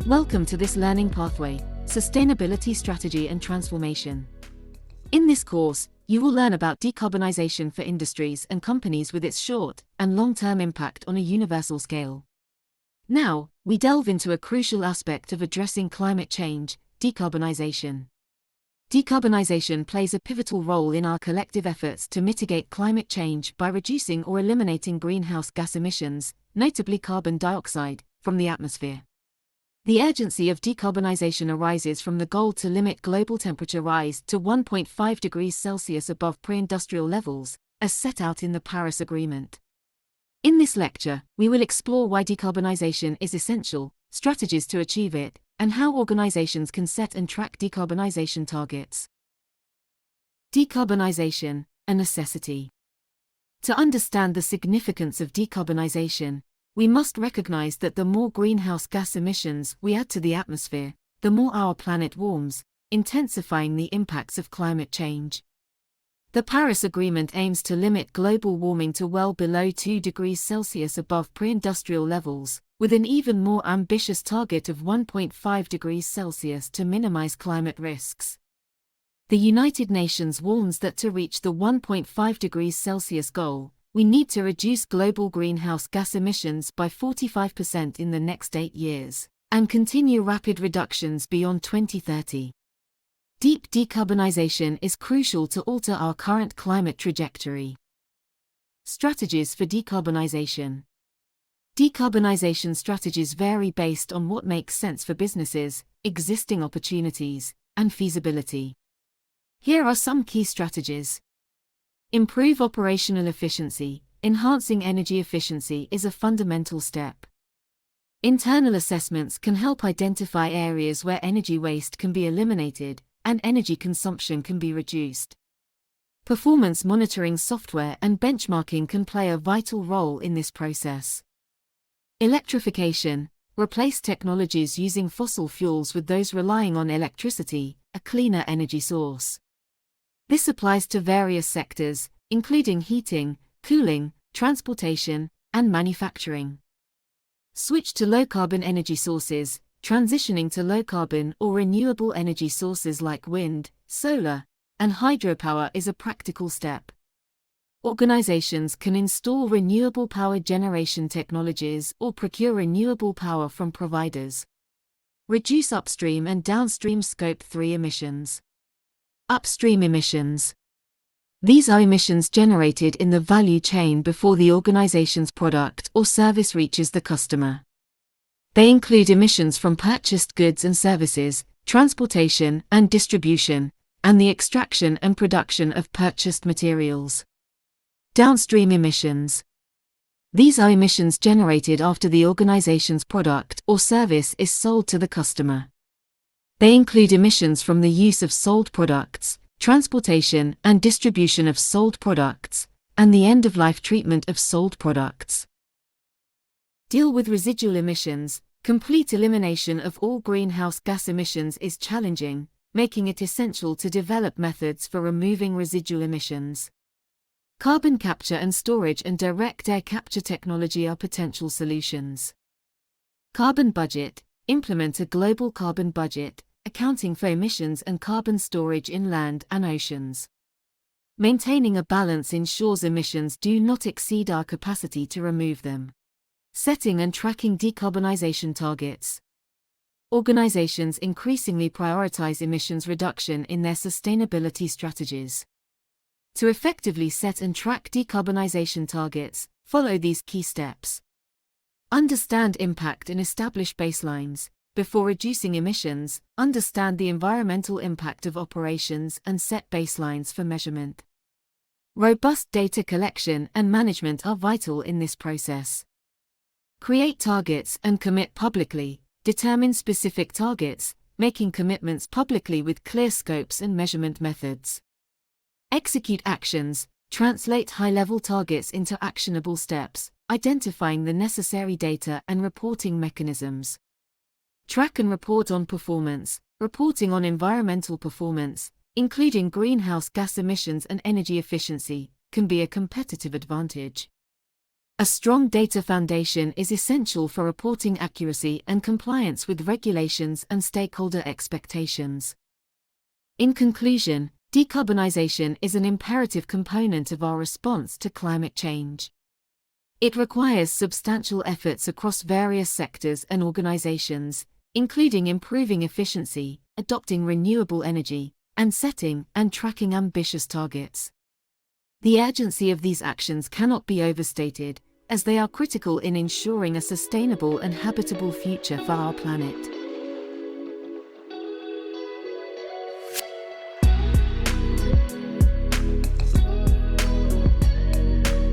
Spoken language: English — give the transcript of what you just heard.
Welcome to this learning pathway, Sustainability Strategy and Transformation. In this course, you will learn about decarbonization for industries and companies with its short and long-term impact on a universal scale. Now, we delve into a crucial aspect of addressing climate change, decarbonization. Decarbonization plays a pivotal role in our collective efforts to mitigate climate change by reducing or eliminating greenhouse gas emissions, notably carbon dioxide, from the atmosphere. The urgency of decarbonization arises from the goal to limit global temperature rise to 1.5 degrees Celsius above pre-industrial levels, as set out in the Paris Agreement. In this lecture, we will explore why decarbonization is essential, strategies to achieve it, and how organizations can set and track decarbonization targets. Decarbonization, a necessity. To understand the significance of decarbonization, we must recognize that the more greenhouse gas emissions we add to the atmosphere, the more our planet warms, intensifying the impacts of climate change. The Paris Agreement aims to limit global warming to well below 2 degrees Celsius above pre-industrial levels, with an even more ambitious target of 1.5 degrees Celsius to minimize climate risks. The United Nations warns that to reach the 1.5 degrees Celsius goal, we need to reduce global greenhouse gas emissions by 45% in the next 8 years, and continue rapid reductions beyond 2030. Deep decarbonization is crucial to alter our current climate trajectory. Strategies for decarbonization. Decarbonization strategies vary based on what makes sense for businesses, existing opportunities, and feasibility. Here are some key strategies. Improve operational efficiency. Enhancing energy efficiency is a fundamental step. Internal assessments can help identify areas where energy waste can be eliminated and energy consumption can be reduced. Performance monitoring software and benchmarking can play a vital role in this process. Electrification. Replace technologies using fossil fuels with those relying on electricity, a cleaner energy source. This applies to various sectors, including heating, cooling, transportation, and manufacturing. Switch to low-carbon energy sources. Transitioning to low-carbon or renewable energy sources like wind, solar, and hydropower is a practical step. Organizations can install renewable power generation technologies or procure renewable power from providers. Reduce upstream and downstream Scope 3 emissions. Upstream emissions. These are emissions generated in the value chain before the organization's product or service reaches the customer. They include emissions from purchased goods and services, transportation and distribution, and the extraction and production of purchased materials. Downstream emissions. These are emissions generated after the organization's product or service is sold to the customer. They include emissions from the use of sold products, transportation and distribution of sold products, and the end-of-life treatment of sold products. Deal with residual emissions. Complete elimination of all greenhouse gas emissions is challenging, making it essential to develop methods for removing residual emissions. Carbon capture and storage and direct air capture technology are potential solutions. Carbon budget. Implement a global carbon budget, accounting for emissions and carbon storage in land and oceans. Maintaining a balance ensures emissions do not exceed our capacity to remove them. Setting and tracking decarbonization targets. Organizations increasingly prioritize emissions reduction in their sustainability strategies. To effectively set and track decarbonization targets, follow these key steps. Understand impact and establish baselines. Before reducing emissions, understand the environmental impact of operations and set baselines for measurement. Robust data collection and management are vital in this process. Create targets and commit publicly. Determine specific targets, making commitments publicly with clear scopes and measurement methods. Execute actions. Translate high-level targets into actionable steps, identifying the necessary data and reporting mechanisms. Track and report on performance. Reporting on environmental performance, including greenhouse gas emissions and energy efficiency, can be a competitive advantage. A strong data foundation is essential for reporting accuracy and compliance with regulations and stakeholder expectations. In conclusion, decarbonisation is an imperative component of our response to climate change. It requires substantial efforts across various sectors and organizations, including improving efficiency, adopting renewable energy, and setting and tracking ambitious targets. The urgency of these actions cannot be overstated, as they are critical in ensuring a sustainable and habitable future for our planet.